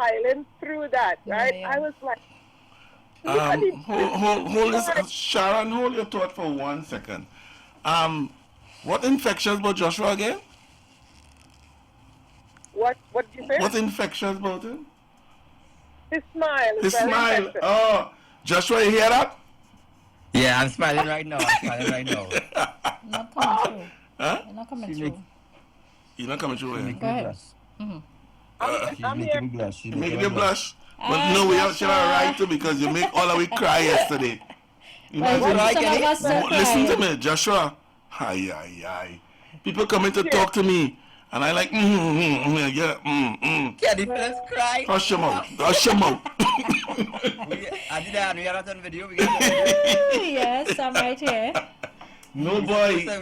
smiling through that, right? Yeah. I was like, hold this, Sharon, hold your thought for 1 second. What infections about Joshua again? what did you say? What infections about him? His smile. His very smile. infectious. Oh, Joshua, you hear that? Yeah, I'm smiling right now. Not coming through. Huh? You're not coming She through. make- You're not coming through here. Go ahead. She's I'm making here. me blush. She's Making making you me blush. But no, we have should have right to because you make all of we cry yesterday. Well, Imagine, some of us are listen to crying. me, Joshua. Hi. People coming to talk to me, and I like, yeah. Yeah, the fellas cry. Hush your mouth. Hush your mouth. I did that. We are not on video. We got video. Yes, I'm right here. No boy. We're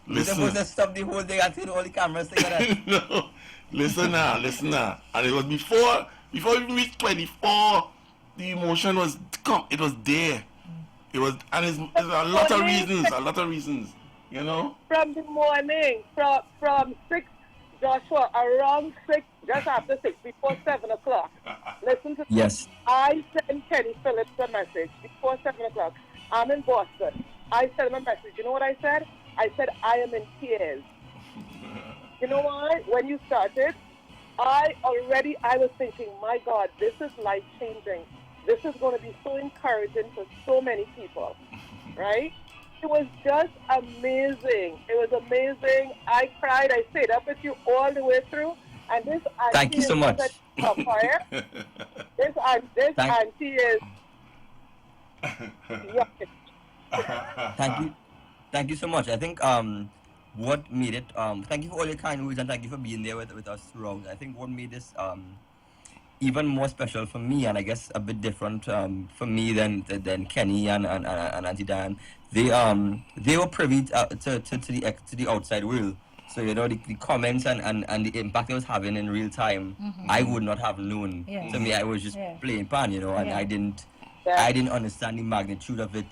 Listen. supposed to stop the whole thing until all the cameras together. No. Listen now. And it was before we even reached 24. The emotion was it was there. It was, and it's a lot of reasons. You know. From the morning, from 6, Joshua, around 6, just after 6, before 7 o'clock. Listen to Yes. I sent Kenny Phillips a message before 7 o'clock. I'm in Boston. I sent him a message. You know what I said? I said, I am in tears. You know why? When you started, I was thinking, my God, this is life-changing. This is going to be so encouraging for so many people, right? It was just amazing. It was amazing. I cried. I stayed up with you all the way through. And this auntie Thank you so much. is on fire. This auntie is... Thank you so much. I think what made it thank you for all your kind words and thank you for being there with us throughout. I think what made this even more special for me, and I guess a bit different for me than Kenny and Auntie Dan. They were privy to the outside world. So you know the comments and the impact it was having in real time, I would not have known. Yes. To me, I was just playing pan, you know, and I didn't understand the magnitude of it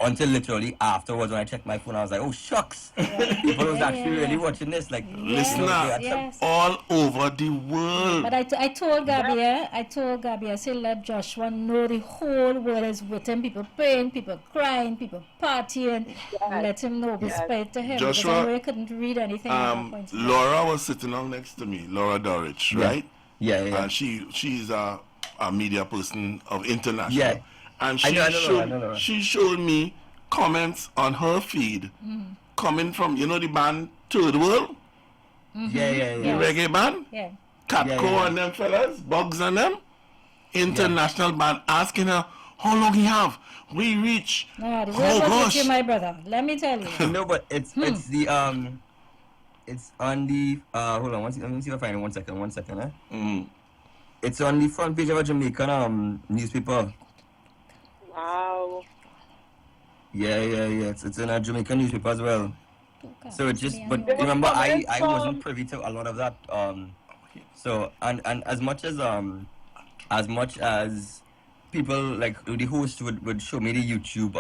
until literally afterwards when I checked my phone. I was like, oh shucks, people was actually really watching this. Like, Listener, Yes. all over the world. But I told Gabby, I said, let Joshua know the whole world is with him. People praying, people crying, people partying. Let him know, be spared to him. Joshua, because I really couldn't read anything at that point. Laura was sitting down next to me, Laura Dorich, right? Yeah. And she's a media person of international. Yeah. And I know. she showed me comments on her feed coming from, you know, the band Third World? Yeah. The reggae band? Yeah. Capco and them fellas, Bugs and them. International band asking her, how long you have? We reach. No, the world was with you, my brother. Let me tell you. No, but it's the it's on the hold on, let me see if I find it. One second. It's on the front page of a Jamaican newspaper. Wow. Yeah. It's in a Jamaican newspaper as well. So it's just, but There was remember, I comments wasn't from- privy to a lot of that. So and as much as people like the host would show me the YouTube,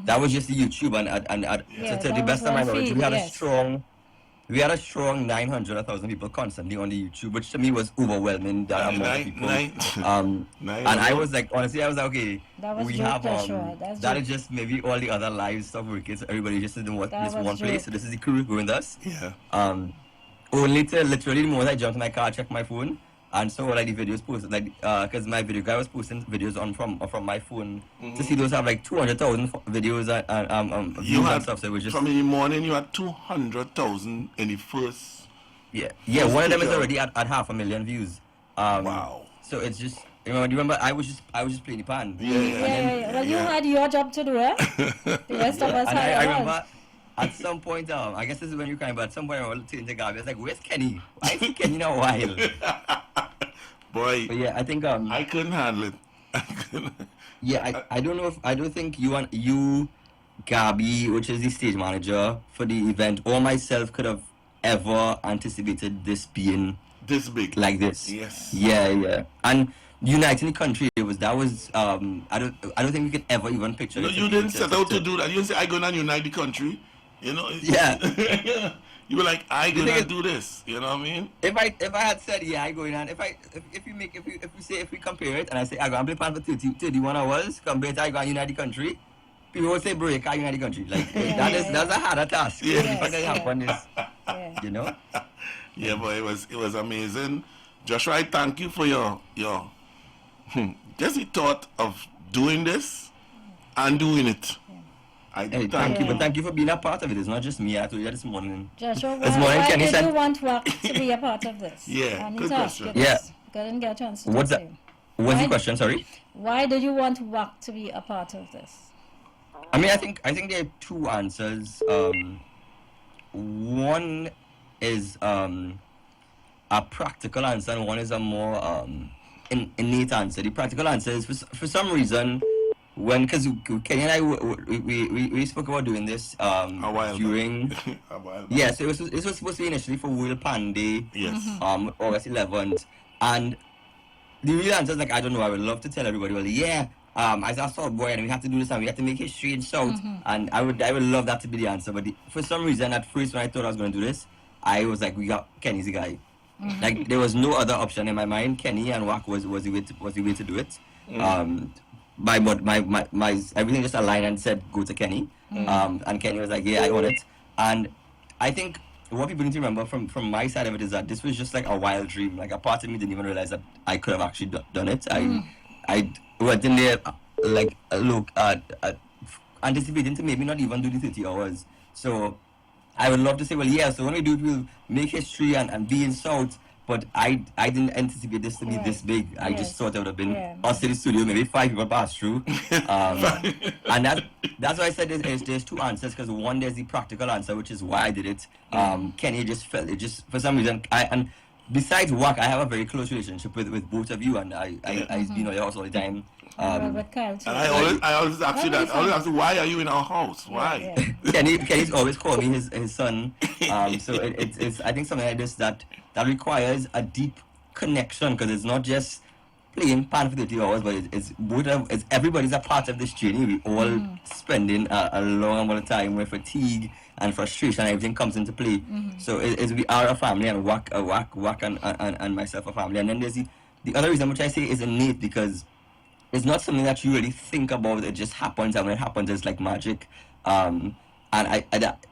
that was just the YouTube, and to the that best was of my one knowledge, feed, we had a strong 900,000 people constantly on the YouTube, which to me was overwhelming. That amount of people. And I was like, honestly, I was like, okay, That was we joke, have Joshua. That's that joke. is just maybe all the other live stuff working. So everybody just in That this was one place. joke. So this is the crew going with us. Yeah. Only to literally the moment I jumped in my car, checked my phone, and saw like the videos posted, like because my video guy was posting videos from my phone to see those have like 200,000 videos and You views had, and stuff. So it was just from in the morning, you had 200,000 in the first. yeah. One of them is already at 500,000 views. Wow. So it's just remember I was just playing the pan. Yeah. Well, you had your job to do, eh? The rest of us And had I ours. remember at some point, I guess this is when you came, but at some point I was turning to Gabby. I was like, "Where's Kenny? Why is Kenny in a while?" Boy, But yeah, I think I couldn't handle it. yeah, I don't think you, Gabby, which is the stage manager for the event, or myself could have ever anticipated this being This big. like this. Yes. Yeah. And uniting the country I don't think we could ever even picture No, it. you didn't set out to do that. You didn't say, I'm going to unite the country. You know? Yeah. You were like, I The thing gonna is- do this. You know what I mean? If I had said yeah, I go in, and if we compare it and I say I go and play pan for 31 hours compared to I go and unite the country, people will say break I unite the country. Like that's a harder task. Yeah. The fact that it happened is, Yeah. you know. Yeah, but it was amazing. Joshua, I thank you for your just the thought of doing this and doing it. I Hey, thank you, but thank you for being a part of it. It's not just me. I told you this morning. Joshua, This why, morning, why Kenny did said- you want WAC to be a part of this? Yeah, I need good to ask you question. this. Yeah. I didn't get a chance to What's talk that? to you. What's Why- the question? Sorry. Why did you want WAC to be a part of this? I mean, I think there are two answers. One is a practical answer, and one is a more innate answer. The practical answer is for some reason, because Kenny and I we spoke about doing this while during back. A while back. yes, it was supposed to be initially for World Pan Day, Yes. August 11th, and the real answer is like I don't know. I would love to tell everybody, well, yeah. As a South boy, and we have to do this, and we have to make history in South, and I would love that to be the answer. But for some reason, at first, when I thought I was going to do this, I was like, we got Kenny's the guy. Like there was no other option in my mind. Kenny and WAC was the way to do it. My everything just aligned and said go to Kenny. And Kenny was like, yeah, I want it. And I think what people need to remember from my side of it is that this was just like a wild dream. Like a part of me didn't even realize that I could have actually done it. I went in there anticipating to maybe not even do the 30 hours. So I would love to say, well, yeah, so when we do it, we'll make history and be in South. But I didn't anticipate this to be this big. I just thought it would have been us in the studio, maybe 5 people pass through. And that's why I said there's two answers, because one, there's the practical answer, which is why I did it. Kenny just felt it, just for some reason. And besides work, I have a very close relationship with both of you, and I been at your house all the time. With Kyle too. And I always ask you that. I always ask you, why are you in our house? Why? Yeah. Kenny's always called me his son. So it's I think something like this that requires a deep connection, because it's not just playing pan for 30 hours, but it's everybody's a part of this journey. We all spending a long amount of time where fatigue and frustration and everything comes into play. So we are a family, and WAC and myself a family. And then there's the other reason which I say is innate, because it's not something that you really think about. It just happens, and when it happens, it's like magic. And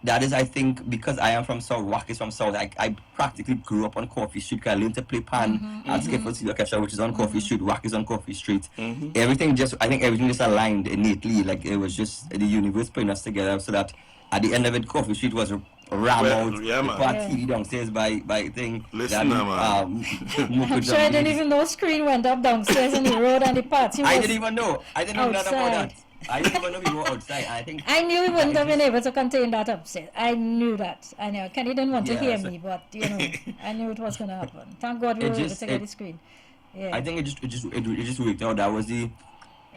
that is, I think, because I am from South, WAC is from South. I practically grew up on Coffee Street, because I learned to play pan at Skipper Orchestra, which is on Coffee Street. WAC is on Coffee Street. Everything just aligned innately. Like it was just the universe putting us together, so that at the end of it, Coffee Street was ram out. Yeah, man. TV downstairs by thing. Listen, man. I'm sure I didn't even know screen went up downstairs in the road and the party was I didn't even know. I didn't know nothing about outside. that. I didn't even know people were outside. I think I knew we wouldn't have been able to contain that upset. I knew that. I know. Kenny didn't want to Yeah, hear so- me, but I knew it was going to happen. Thank God we It were able just- to get it- the screen. Yeah. I think it just worked out. That was the.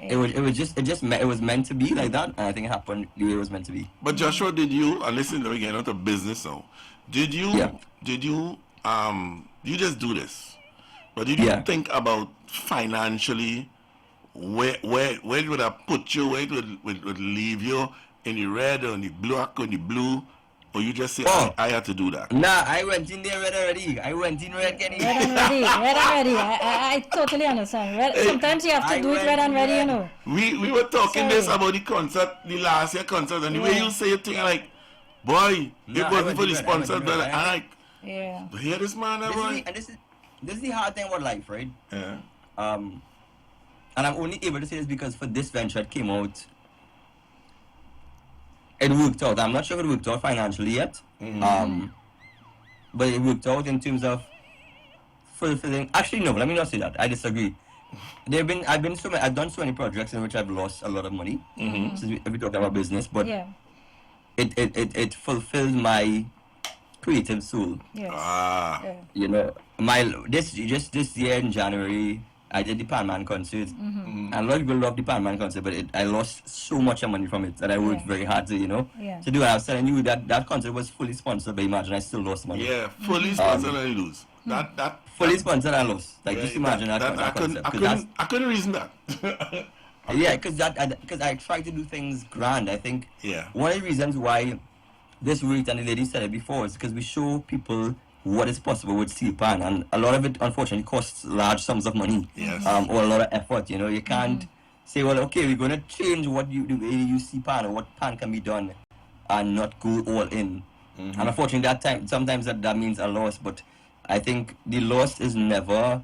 It was meant to be like that, and I think it happened the way it was meant to be. But Joshua, did you, and listen, we're getting out of business now. Did you just do this? But did you think about financially where it would have put you, where it would leave you, in the red or in the black or in the blue? Or you just say, I had to do that? Nah, I went in there red already. I went in red, Kenny. Red and ready. I totally understand. Sometimes you have to do it red and ready, you know. We were talking Sorry. this about the concert, the last year concert, and the way you say it, thing, I'm like, boy, Nah, it wasn't for the I went sponsor, in but red. I'm like, Yeah. hear this man, boy? This is the hard thing about life, right? Yeah. And I'm only able to say this because for this venture it came out. It worked out. I'm not sure if it worked out financially yet. But it worked out in terms of fulfilling. Actually, no. Let me not say that. I disagree. I've done so many projects in which I've lost a lot of money. Since we talk about business, but Yeah. it fulfilled my creative soul. Yes. Ah. Yeah. This year in January, I did the Panman concert, and a lot of people love the Panman concert, but I lost so much money from it that I worked very hard to to do it. I was telling you that concert was fully sponsored by Imagine. I still lost money. Yeah, fully sponsored and lose. That Fully sponsored and lost. Like yeah, just imagine that concept. I couldn't reason that. Yeah, because I try to do things grand. I think Yeah. one of the reasons why this route, and the lady said it before, is because we show people what is possible with Steelpan, and a lot of it unfortunately costs large sums of money, Yes. or a lot of effort. You know, you can't say, well, okay, we're going to change what you do, you Steelpan, or what pan can be done, and not go all in. And unfortunately, sometimes that means a loss. But I think the loss is never.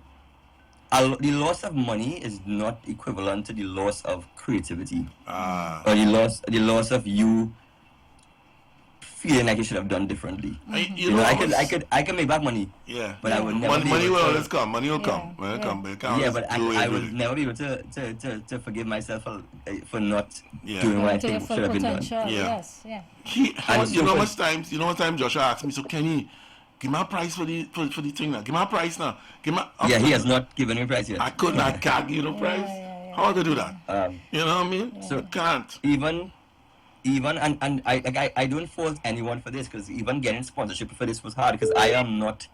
The loss of money is not equivalent to the loss of creativity, or the loss of you feeling like you should have done differently. I can make back money. Yeah. But I would never. Money will always come. Money will come. Money will come. But it can't Yeah, but I will would never be able to forgive myself for not doing what I To your think full should have been done. potential. Yeah. Yes, yeah. You know how much time Joshua asked me, so Kenny, give me a price for the thing now. Give me a price now. Yeah, he has not given me a price yet. I can't give you the price. How am I gonna do that? You know what I mean? So can't. Even and I don't fault anyone for this, because even getting sponsorship for this was hard, because I am not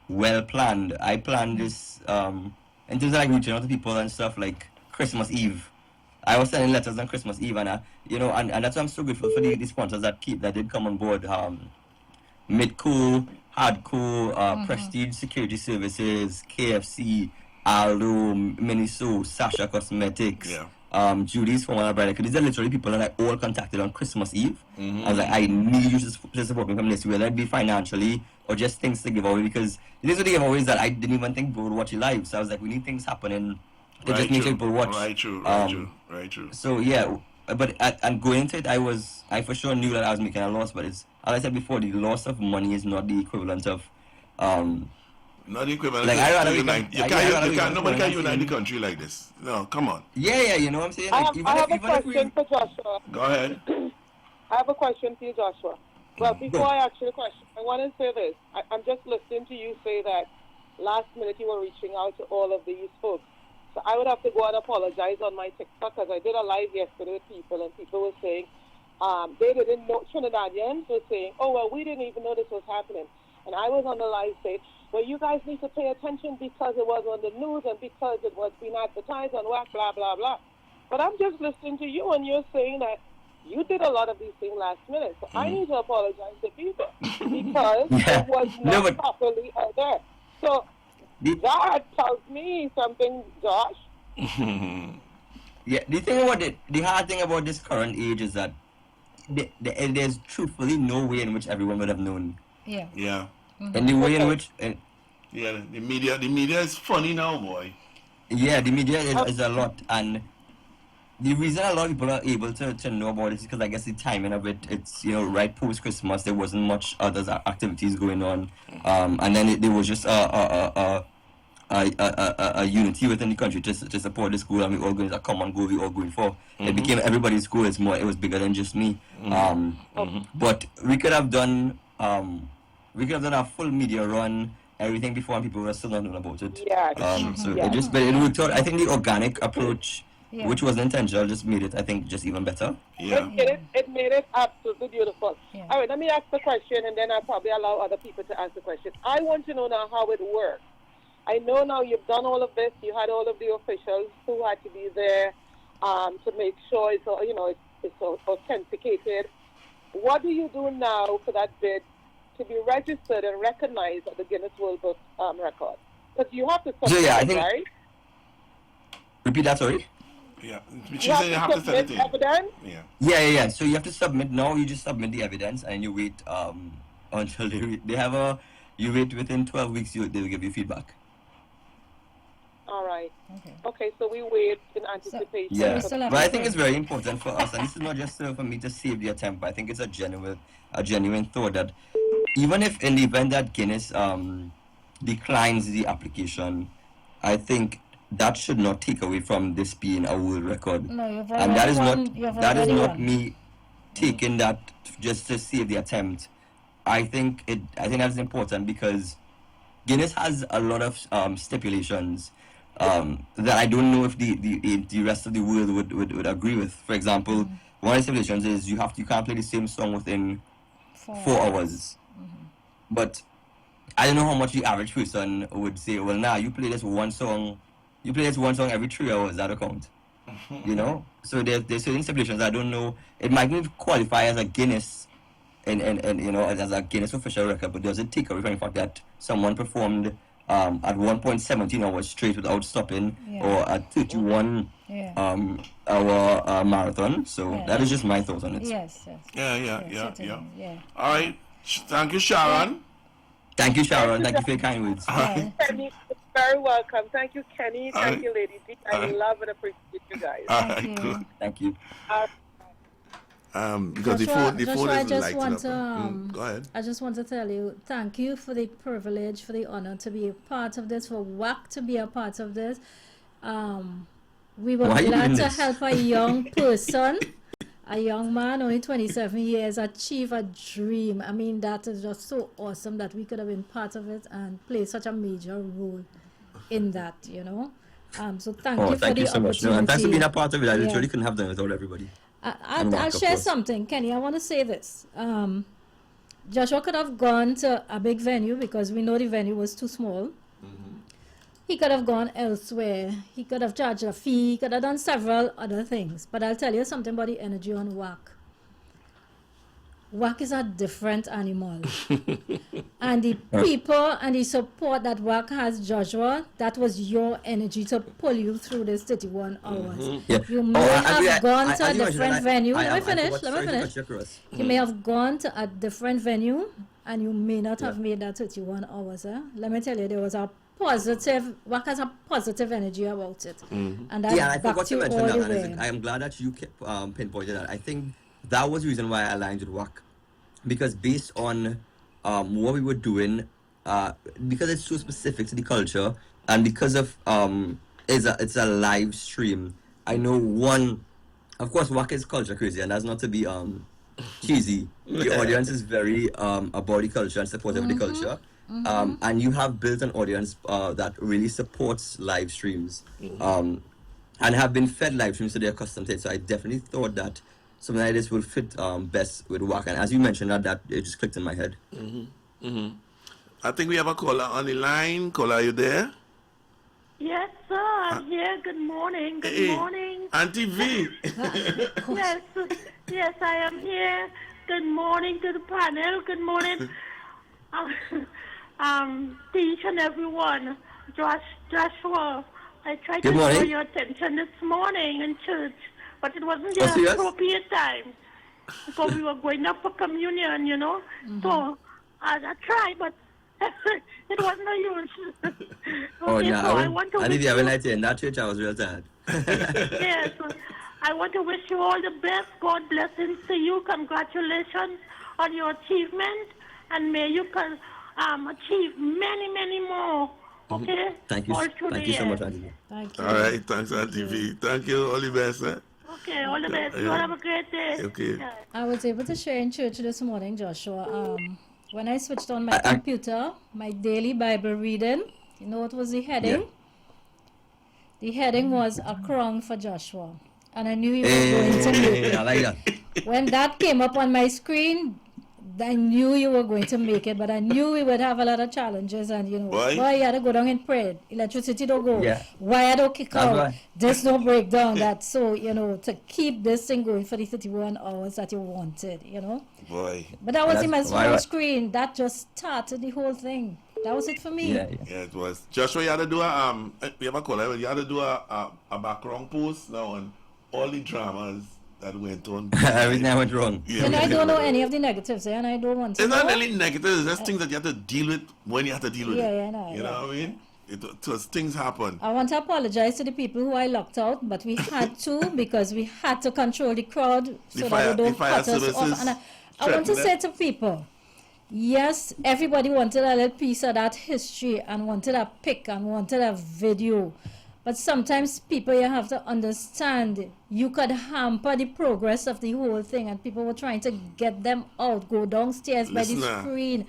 well planned. I planned this in terms of like reaching out to people and stuff, like Christmas Eve. I was sending letters on Christmas Eve, and and that's why I'm so grateful for the sponsors that did come on board. Midco, Hardco, Prestige Security Services, KFC, Aldo, Miniso, Sasha Cosmetics. Yeah. Judy's from one brother, because these are literally people that I all contacted on Christmas Eve. I was like, I need you to support me from this, whether it be financially or just things to give away, because these are the giveaways that I didn't even think would watch it live. So I was like, we need things happening to just make sure people watch. Right, true. So yeah, but and going into it, I for sure knew that I was making a loss, but it's, as I said before, the loss of money is not the equivalent of not equivalent. Like, Nobody can unite the country like this. No, come on. Yeah, you know what I'm saying? I Like, have a question for Joshua. Go ahead. I have a question for you, Joshua. Well, before I ask you the question, I want to say this. I'm just listening to you say that last minute you were reaching out to all of these folks. So I would have to go and apologize on my TikTok, because I did a live yesterday with people, and people were saying they didn't know. Trinidadians were saying, oh, well, we didn't even know this was happening. And I was on the live saying, well, you guys need to pay attention because it was on the news and because it was being advertised on WAC, blah, blah, blah. But I'm just listening to you, and you're saying that you did a lot of these things last minute. So I need to apologize to people because it was not properly out there. So that tells me something, Josh. Yeah, the thing about it, the hard thing about this current age is that there's truthfully no way in which everyone would have known. Yeah. Yeah. And the way in which... yeah, the media is funny now, boy. Yeah, the media is a lot, and the reason a lot of people are able to know about it is because I guess the timing of it, it's, right post-Christmas, there wasn't much other activities going on, and then there was just a unity within the country to support the school, and we all going to a common goal we all going for. It became everybody's school. It was bigger than just me. But we could have done a full media run, everything before, and people were still not knowing about it. Yeah. But it worked out. I think the organic approach, which wasn't intentional, just made it, I think, just even better. Yeah. It made it absolutely beautiful. Yeah. All right, let me ask the question, and then I'll probably allow other people to ask the question. I want to know now how it works. I know now you've done all of this. You had all of the officials who had to be there to make sure it's authenticated. What do you do now for that bid to be registered and recognized at the Guinness World Book record? Because you have to submit, I think, right? Repeat that, sorry? Yeah. You have to submit evidence? Yeah. So you have to submit. Now you just submit the evidence, and you wait until they have you wait within 12 weeks, they will give you feedback. All right. Okay, so we wait in anticipation. Yeah, but I think it's very important for us, and this is not just for me to save the attempt, but I think it's a genuine thought that even if in the event that Guinness declines the application, I think that should not take away from this being a world record. No, you've and that is not won. me taking that just to save the attempt. I think that's important because Guinness has a lot of stipulations that I don't know if the rest of the world would agree with. For example, one of the stipulations is you can't play the same song within 4 hours. But I don't know how much the average person would say, well, now you play this one song every 3 hours, that'll count. So there's certain stipulations I don't know. It might even qualify as a Guinness and you know, as a Guinness official record, but does it take away from the fact that someone performed at 1.17 hours straight without stopping, or at 31 hour marathon? So that is just my thoughts on it. Yes. Yeah. All right. Thank you, Sharon. Thank you, Sharon. Thank you for your kind words. Kenny, you're very welcome. Thank you, Kenny. Thank you, Lady D. I love and appreciate you guys. Thank you. Because Joshua, the phone I is just lighting want up. to, Go ahead. I just want to tell you, thank you for the privilege, for the honor to be a part of this, for WAC to be a part of this. We were glad to help a young person, a young man, only 27 years, achieve a dream. I mean, that is just so awesome that we could have been part of it and play such a major role in that, you know. So thank you for the so much. No, and thanks for being a part of it. I literally couldn't have done it without everybody. I'll share something, Kenny. I want to say this. Joshua could have gone to a big venue because we know the venue was too small. He could have gone elsewhere. He could have charged a fee. He could have done several other things. But I'll tell you something about the energy on WAC. WAC is a different animal. And the people and the support that WAC has, Joshua, that was your energy to pull you through this 31 hours. You may have gone to a different venue. Let me finish. You may have gone to a different venue and you may not have made that 31 hours. Let me tell you, there was a positive, WAC has a positive energy about it. And that I forgot to mention that. And I am glad that you pinpointed that. I think that was the reason why I aligned with WAC. Because based on what we were doing, because it's so specific to the culture, and because of it's a live stream, I know of course WAC is culture crazy, and that's not to be cheesy. The audience is very about the culture and supportive of the culture. And you have built an audience that really supports live streams and have been fed live streams, so they're accustomed to it. So I definitely thought that something like this will fit best with WAC. And as you mentioned that it just clicked in my head. I think we have a caller on the line. Caller, are you there? Yes, sir. I'm here. Good morning. Good morning. Auntie V. Yes, I am here. Good morning to the panel. Good morning. To each and everyone. Joshua, I tried to draw your attention this morning in church, but it wasn't the appropriate time because we were going up for communion, you know. So I tried, but it wasn't a use. I want to. I didn't have a night in that church. I was real sad. Yes, I want to wish you all the best. God blessings to you. Congratulations on your achievement, and may you achieve many, many more. Okay? Thank you. Thank you so much, Auntie. Thank you. All right, thanks, Auntie V. Thank you, all the best. Okay, all the best. You have a great day. Okay. Yeah. I was able to share in church this morning, Joshua. When I switched on my computer, my daily Bible reading, you know what was the heading? Yeah. The heading was A Crown for Joshua. And I knew he was going to make it. I like that. When that came up on my screen, I knew you were going to make it, but I knew we would have a lot of challenges, and you know, why you had to go down and pray. Electricity don't go. Yeah. Why don't kick out? This don't break down. That so you know to keep this thing going for the 31 hours that you wanted, you know. Boy. But that was my small screen. That just started the whole thing. That was it for me. Yeah, it was. Joshua, you had to do we have a caller. You had to do a background post now on all the dramas that went on. Everything went wrong. Yeah, and I don't know any of the negatives, and I don't want to. It's not really negative. It's just things that you have to deal with when you have to deal with it. Yeah, no. You know what I mean? Things happen. I want to apologize to the people who I locked out, but we had to because we had to control the crowd so that they don't cut us off. And I want to say to people, yes, everybody wanted a little piece of that history and wanted a pic and wanted a video. But sometimes people, you have to understand, you could hamper the progress of the whole thing, and people were trying to get them out, go downstairs by the screen.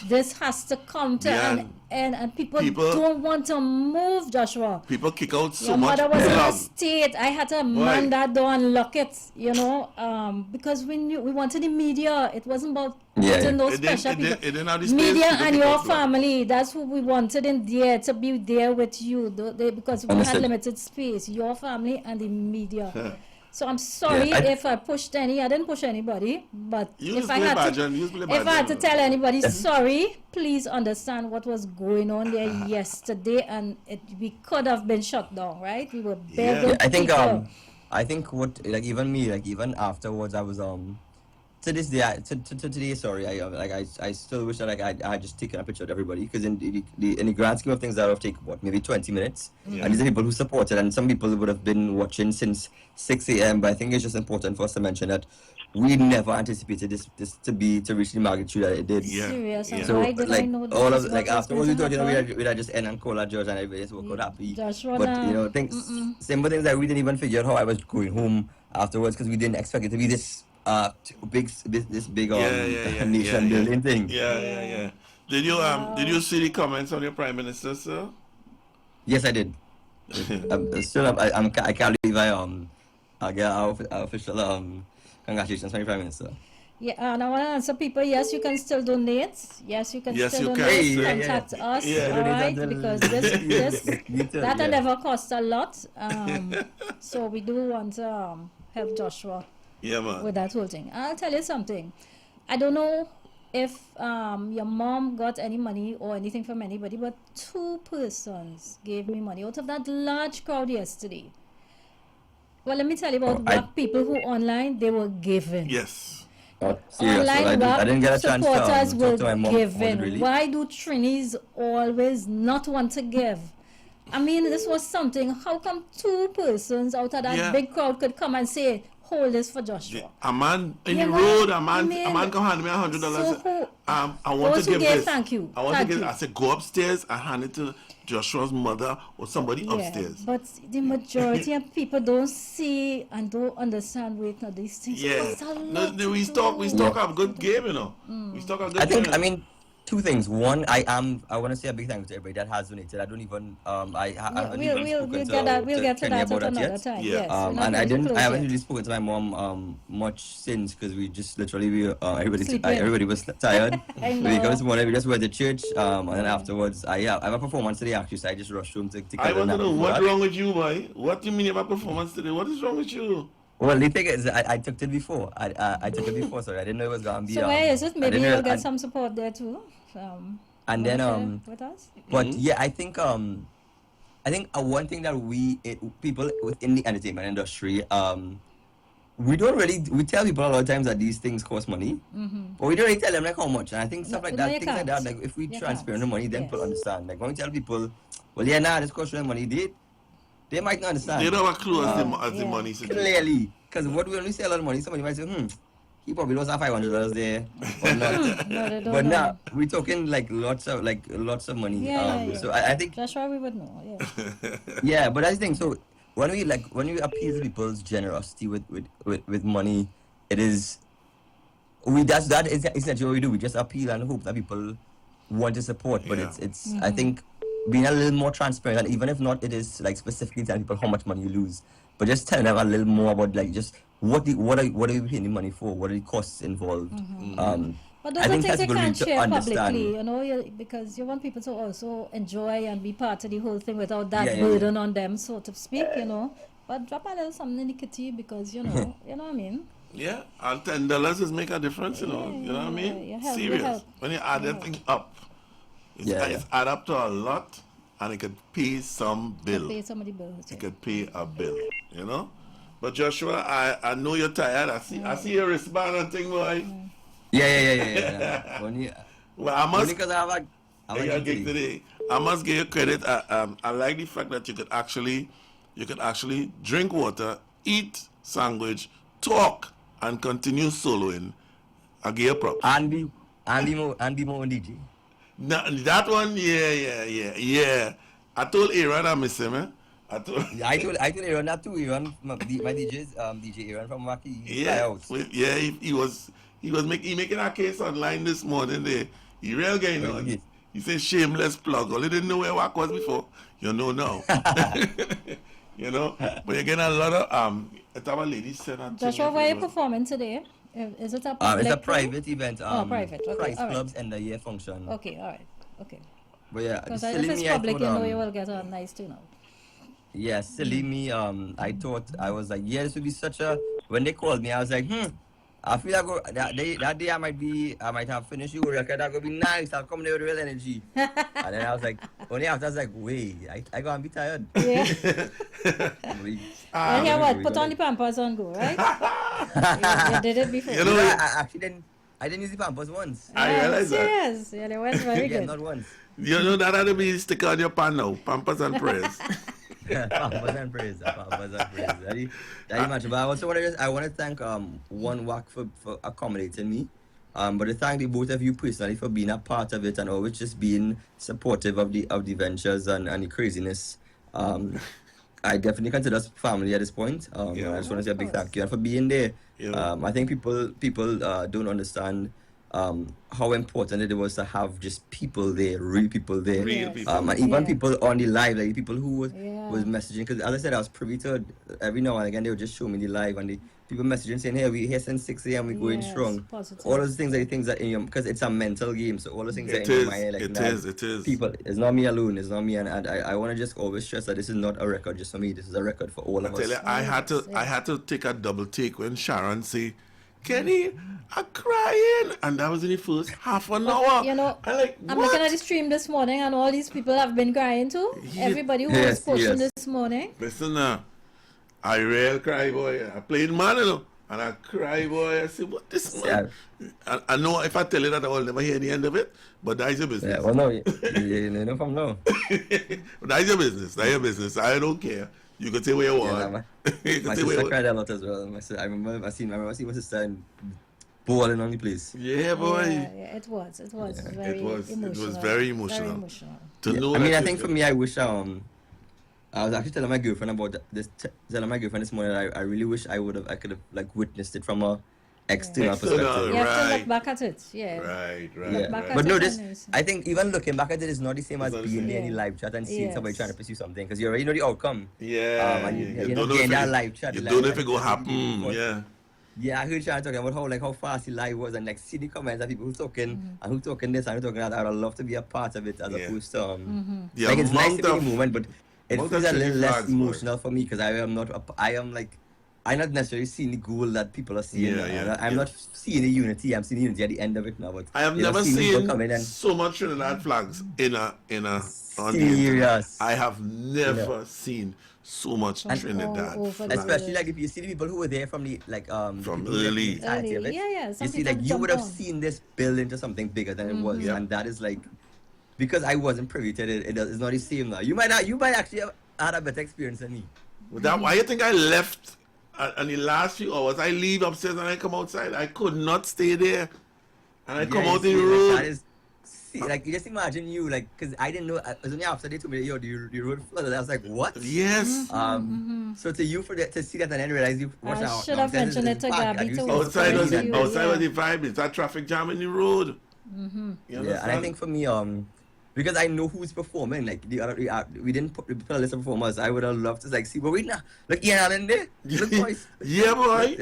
This has to come to an end, and people don't want to move, Joshua. People kick out so Your much. Your mother was in a state. I had to man that door and lock it, you know, because we knew we wanted the media. It wasn't about putting those special people. Media and your family, that's who we wanted in there, to be there with you, because we had limited space, your family and the media. So I'm sorry if I pushed any. I didn't push anybody, but if I had to tell anybody sorry, please understand what was going on there yesterday, and we could have been shut down, right? We were begging people. I think what, like, even me, like, even afterwards, I was to this day, to today, sorry, I still wish that I had just taken a picture of everybody, because in the grand scheme of things, that would have taken maybe 20 minutes. And these are people who supported, and some people would have been watching since 6 a.m. But I think it's just important for us to mention that we never anticipated this to reach the magnitude that it did. Serious. So like all of afterwards, we thought we'd just end and call our judge and everybody just woke up happy. But simple things that we didn't even figure out how I was going home afterwards, because we didn't expect it to be this big nation building thing. Did you see the comments on your Prime Minister, sir? Yes, I did. I can't believe I get our official congratulations from the Prime Minister. Yeah, and I want to answer people. Yes, you can still donate. Yes, you can still donate. Contact us, all right? Because that never costs a lot. So we do want to help Joshua with that whole thing. I'll tell you something. I don't know if your mom got any money or anything from anybody, but 2 persons gave me money out of that large crowd yesterday. Well, let me tell you about people who online, they were giving. Yes. Online I didn't get a chance supporters to talk to my mom. giving. Really? Why do Trinis always not want to give? I mean, this was something. How come 2 persons out of that big crowd could come and say, hold this for Joshua? A man in the road, a man come hand me $100. So I want to give this. Thank you. I said, go upstairs and hand it to Joshua's mother or somebody upstairs. But the majority of people don't see and don't understand these things. We stock up good game, you know. We stock up good game. I mean, 2 things. One, I want to say a big thank you to everybody that has donated. I don't even we'll get to that at another time. Yes. And I haven't really spoken to my mom much since, because we just literally everybody was tired. We this morning, we just went to church, and then afterwards I have a performance today actually, so I just rushed home to I want to know what's wrong with you, boy. What do you mean you have a performance today? What is wrong with you? Well, the thing is, I took it before. I took it before, sorry. I didn't know it was going to be. So where is it? Maybe you'll get some support there too. And then with us. But yeah, I think one thing that people within the entertainment industry, we tell people a lot of times that these things cost money, but we don't really tell them like how much. And I think stuff like that, things like that, like if we transparent the money, then people understand. Like when we tell people, well, this costs you money, they might not understand. They don't have a clue as the money situation. Clearly, because when we say a lot of money, somebody might say, he probably lost $500 there or not. But now we're talking like lots of money. So I think that's why we would know. Yeah, but that's the thing. So when we appeal to people's generosity with money, it is that is essentially what we do. We just appeal and hope that people want to support. But it's I think being a little more transparent, and even if not, it is like specifically telling people how much money you lose, but just telling them a little more about like just what are you paying the money for? What are the costs involved? But those are things you can't share publicly, you know, because you want people to also enjoy and be part of the whole thing without that burden on them, so to speak, you know. But drop a little something in the kitty, because you know, you know what I mean. Yeah, and $10 is make a difference, you know. You know what I mean? Serious. When you add everything up, it's add up to a lot, and it could pay some bill. Pay somebody bills. It could pay a bill, you know. But Joshua, I know you're tired. I see your wristband and thing, boy. Yeah. Well, I must. Because I have a gig today. I must give you credit. I like the fact that you could actually drink water, eat sandwich, talk, and continue soloing. I give you props. And be more DJ. No, that one, yeah. I told Aaron I miss him, I told Aaron that too. Aaron, my DJ Aaron from Wacky. He was making a case online this morning. He real getting on. He said shameless plug. All he didn't know where Wack was before. You know now. You know, but you're getting a lot of our lady said. Joshua, where are you performing today? Is it a it's a private event. Private. Okay, Price Club's end of year function. Okay, all right. Okay. But yeah, because if it's public, you know you will get a nice turnout. Yeah, silly me. I thought, I was like, yeah, this would be such a. When they called me, I was like, I feel like that day I might have finished your record. That would be nice. I'll come there with real energy. And then I was like, only after I was like, wait, I gonna be tired. Yeah. And yeah, what? Put on the Pampers and go, right? You did it before. You know, I actually didn't use the Pampers once. I realize that. Yes, yeah, they went very good. Not once. You know that had to be stick on your pan now. Pampers and prayers. Pampers and praise. Pampers and praise. That much. But I also want to thank One Wack for accommodating me. But to thank the both of you personally for being a part of it and always just being supportive of the ventures and the craziness. I definitely consider us family at this point. I just want to say a big thank you and for being there. Yeah. I think people don't understand how important it was to have just people there, real people there. Real people. And even people on the live, like people who was messaging. Because as I said, I was privy to it. Every now and again, they would just show me the live and the people messaging saying, hey, we're here since 6 a.m. we're going strong. Positive. All those things are the things that in your, because it's a mental game, so all those things are in your mind. Like, it is. People, it's not me alone, it's not me, and I want to just always stress that this is not a record just for me, this is a record for all of us. I had to take a double take when Sharon say, Kenny, I'm crying, and that was in the first half an hour. You know, I'm looking at the stream this morning, and all these people have been crying too. Everybody who was pushing this morning. Listen I real cry, boy. I played man, you know, and I cry, boy. I say, what this man? I know if I tell you that, I will never hear the end of it, but that's your business. Yeah, well, no, you know from now. That's your business. That's your business. I don't care. You can say what you want. My sister cried a lot as well. I remember seeing my sister bawling on the place. Yeah, boy. Yeah, it was very emotional. It was very emotional. Very emotional. To know I mean, I think for me, I wish I was actually telling my girlfriend about this. Telling my girlfriend this morning that I really wish I could have like witnessed it from a external perspective. You have to look back at it. Yeah. Right. But no, I think even looking back at it is not the same as being there in the live chat and seeing somebody trying to pursue something because you already know the outcome. Yeah. You don't know if that live chat. You don't know if it go happen. Yeah. Yeah, I heard Sharon talking about how fast the live was and like see the comments and people who talking and who talking this and who talking that. I would love to be a part of it as opposed to like it's nice to be in the moment, but it feels a little less emotional for me because I'm not necessarily seeing the goal that people are seeing. I'm not seeing the unity. I'm seeing the unity at the end of it now. But I have never seen so much Trinidad flags in a serious. I have never seen so much Trinidad flags. Especially like if you see the people who were there from the from early. Yeah. You see, like you would have seen this build into something bigger than it was, and that is like. Because I wasn't privy to it, it's not the same now. You might actually have had a better experience than me. Well, that why you think I left in the last few hours? I leave upstairs and I come outside. I could not stay there, and I come out in the road. Like you just imagine you because I didn't know. It was only after they told me, yo, the road flooded. I was like, what? Yes. So to you to see that and then realize you. I should have mentioned it to Gabby too. Outside was the vibe. It's that traffic jam in the road. Yeah, and I think for me, because I know who's performing, like we didn't put a list of performers. I would have loved to see, but wait now, look Ian Allen there, look boys. Yeah, boy.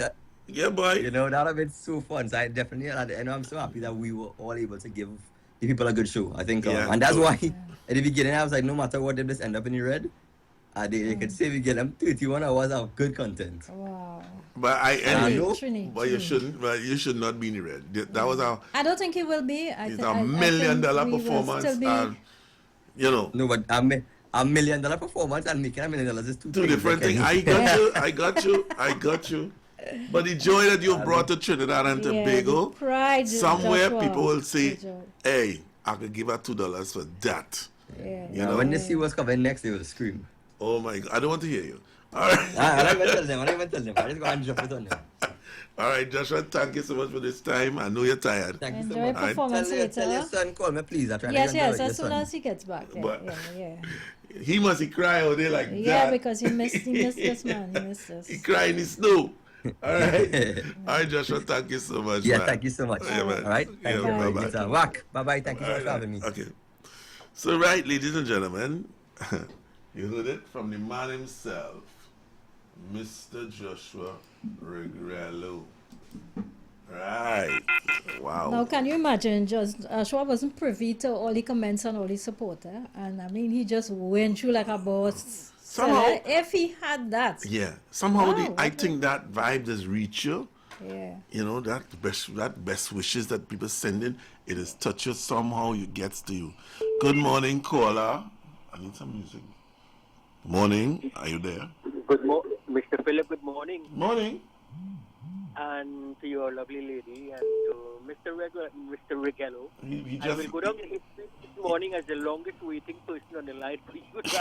Yeah, boy. You know that would have been so fun. So I definitely, and I'm so happy that we were all able to give the people a good show. I think, and that's why at the beginning I was like, no matter what, if this end up in the red, they could say we get them 31 hours of good content. Wow. But you shouldn't. But you should not be in the red. That was our. I don't think it will be. It's a $1 million performance, and you know. No, but $1 million performance and making $1 million is two different things. I got you. But the joy that you brought to Trinidad and Tobago, pride somewhere people will say, "Hey, I could give her $2 for that." Yeah. You know, when they see what's coming next, they will scream. Oh my God! I don't want to hear you. All right. I don't even tell them. I just go and drop it on them. All right, Joshua, thank you so much for this time. I know you're tired. Thank you so much. Performance tell your son, call me, please. Yes, as soon as he gets back. He must cry out there like that. Yeah, because he missed this man. He missed us. He cried in the snow. All right, Joshua, thank you so much. Yeah, man. Thank you so much. Yeah, man. All right, thank you. Bye-bye. Wack. Bye-bye. Thank you so much for having me. Okay. So, right, ladies and gentlemen, you heard it from the man himself, Mr. Joshua Regrello. Right. Wow. Now, can you imagine? Just Joshua wasn't privy to all the comments and all the support, and I mean, he just went through like a boss. Somehow, so, if he had that, yeah. Somehow, wow, I think that vibe just reach you. Yeah. You know, that best wishes that people send in, it is touch you somehow. It gets to you. Good morning, caller. I need some music. Morning. Are you there? Good morning, Mr. Philip. Good morning. Morning. And to your lovely lady and to Mr. Regrello. He I will go down in history this morning as the longest waiting person on the line for you now.